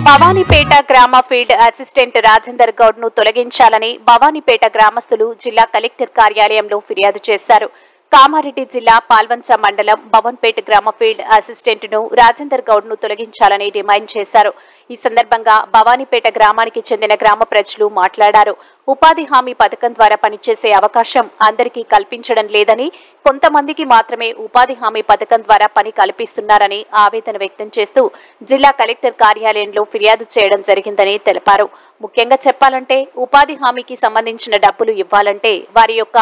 భవానీపేట గ్రామ field assistant Rajender Goud ను తొలగించాలని భవానీపేట గ్రామస్తులు జిల్లా కలెక్టర్ కార్యాలయంలో ఫిర్యాదు చేశారు. కామారెడ్డి జిల్లా పాల్వంచ మండలం భవన్పేట గ్రామ ఫీల్డ్ అసిస్టెంట్ ను రాజేందర్ గౌడ్ ను తొలగించాలని డిమాండ్ చేశారు. ఈ సందర్భంగా భవానీపేట గ్రామానికి చెందిన గ్రామ ప్రజలు మాట్లాడారు. ఉపాధి హామీ పథకం ద్వారా పనిచేసే అవకాశం అందరికీ కల్పించడం లేదని, కొంతమందికి మాత్రమే ఉపాధి హామీ పథకం ద్వారా పని కల్పిస్తున్నారని ఆవేదన వ్యక్తం చేస్తూ జిల్లా కలెక్టర్ కార్యాలయంలో ఫిర్యాదు చేయడం జరిగిందని తెలిపారు. ముఖ్యంగా చెప్పాలంటే ఉపాధి హామీకి సంబంధించిన డబ్బులు ఇవ్వాలంటే వారి యొక్క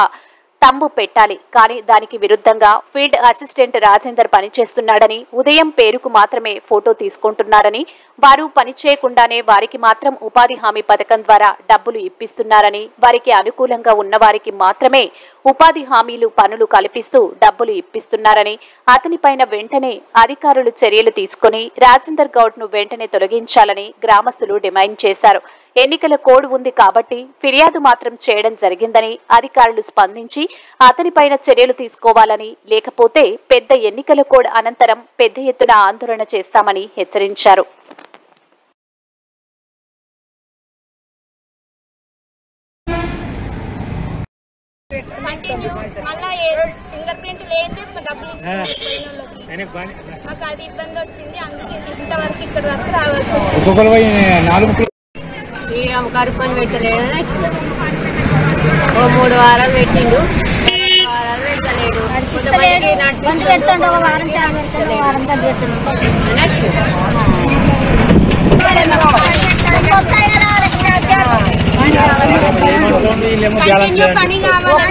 తంబు పెట్టాలి. కానీ దానికి విరుద్ధంగా ఫీల్డ్ అసిస్టెంట్ రాజేందర్ పనిచేస్తున్నాడని, ఉదయం పేరుకు మాత్రమే ఫోటో తీసుకుంటున్నారని, వారు పనిచేయకుండానే వారికి మాత్రం ఉపాధి హామీ పథకం ద్వారా డబ్బులు ఇప్పిస్తున్నారని, వారికి అనుకూలంగా ఉన్న వారికి మాత్రమే ఉపాధి హామీలు పనులు కల్పిస్తూ డబ్బులు ఇప్పిస్తున్నారని, అతనిపైన వెంటనే అధికారులు చర్యలు తీసుకుని రాజేందర్ గౌడ్ ను వెంటనే తొలగించాలని గ్రామస్తులు డిమాండ్ చేశారు. ఎన్నికల కోడ్ ఉంది కాబట్టి ఫిర్యాదు మాత్రం చేయడం జరిగిందని, అధికారులు స్పందించి అతనిపైన చర్యలు తీసుకోవాలని, లేకపోతే పెద్ద ఎన్నికల కోడ్ అనంతరం పెద్ద ఎత్తున ఆందోళన చేస్తామని హెచ్చరించారు. ఫింగర్ ప్రింట్ లేదు, డబ్బులు ఇస్తున్నారు మాకు అది ఇబ్బంది వచ్చింది. అందుకే ఇంతవరకు ఇక్కడ వరకు రావాల్సి వచ్చింది. శ్రీరామ్ పని పెట్టలేదని 3 వారాలు పెట్టిండు, 2 వారాలు పెట్టలేడు. పని కావాలంటే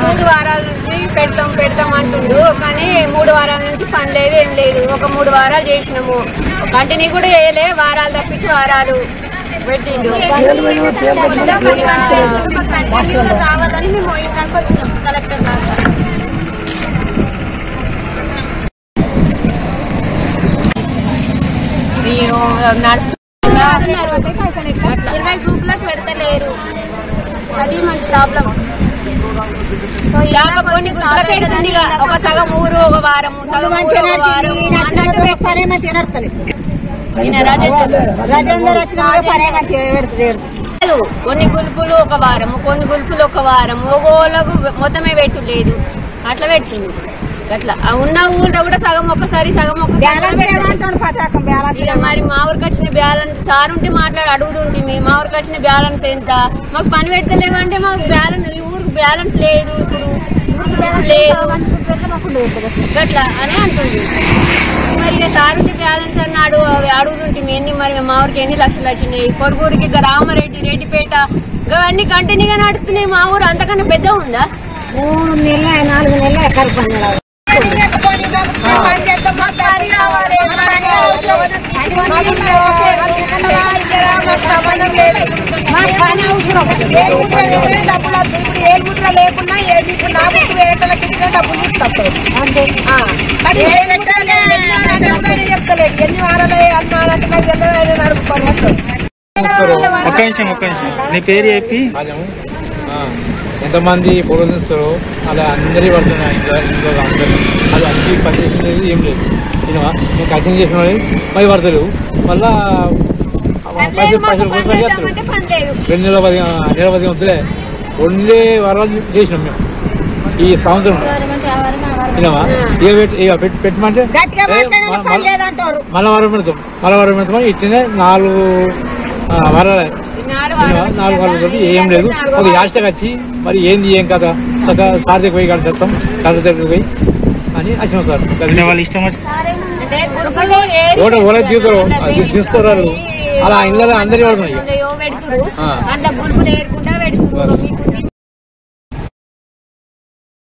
3 వారాల నుంచి పెడతాం అంటుండు. కానీ 3 వారాల నుంచి పని లేదు, ఏం లేదు. ఒక 3 వారాలు చేసినాము, కంటిన్యూ కూడా చేయలే. వారాలు తప్పించి వారాలు పెట్టిండు. కంటిన్యూగా కావాలని మేము ఇందాక వచ్చినాం కలెక్టర్ దాకా. నడుస్తున్నారు 20 గ్రూపులకు పెడతలేరు, అది మంచి ప్రాబ్లం. ఒక సగం ఊరు ఒక వారము కొన్ని గుల్పులు ఒక వారము, కొన్ని గుల్పులు ఒక వారము, ఒక్కోళ్ళకు మొత్తమే పెట్టలేదు. అట్లా పెట్టింది. అట్లా ఉన్న ఊళ్ళో కూడా సగం ఒక్కసారి సగం మరి మా ఊరికి వచ్చిన బ్యాలెన్స్ సార్ ఉంటే అడుగుతుంటే మా ఊరికి వచ్చిన బ్యాలెన్స్ ఎంత, మాకు పని పెట్టలేమంటే మాకు బ్యాలెన్స్ ఈ ఊరికి బ్యాలెన్స్ లేదు, ఇప్పుడు లేదు అట్లా అని అంటుంది. మరి సార్ ఉంటే బ్యాలెన్స్ అన్నాడు అడుగుతుంటే ఎన్ని మరి మా ఊరికి ఎన్ని లక్షలు వచ్చినాయి. పొరుగురికి రామారెడ్డి, రెడ్డిపేట ఇవన్నీ కంటిన్యూగా నడుస్తున్నాయి. మా ఊరు అంతకన్నా పెద్ద ఉందా? 3 నెలలు 4 నెలలు ఎక్కడ పని సంబంధం లేదు. ఏముద్ర లేకున్నా ఇప్పుడు నా ముద్దు వేరేటోళ్ళకి ఇచ్చిన డబ్బులు తీసుకొస్తాయి అంతే. చెప్తలేదు ఎన్ని వారాలు అన్నాడంటే నాకు తెలియదు అడుగుకోని. ఒక్క నిమిషం నీ పేరు చెప్పి ఎంతమంది ఫోటో తీస్తారో అలా అందరి పడుతున్నాయి. ఇంట్లో అందరూ అది అన్ని పని చేసిన లేదు, ఏం లేదు. నేను కటింగ్ చేసిన వాళ్ళు పది పడతలేవు. మళ్ళా పైసలు చేస్తారు. 2 నెలల 10 వద్దులే 2 వారాలు చేసినాం మేము ఈ సంవత్సరం. పెట్టమంటే మళ్ళా వారం పెడతాం. ఇట్లనే 4 వారాలు 4 వారాలు ఏం లేదు. ఒక యాస్టకి వచ్చి మరి ఏంది ఏం కదా సార్ దగ్గర పోయి కడతాం, కలెక్టర్ దగ్గర పోయి అని వచ్చినాం సార్. వాళ్ళు ఇష్టం వచ్చి తీసుకోరు అలా ఇళ్ళలో అందరి పడుతున్నాయి.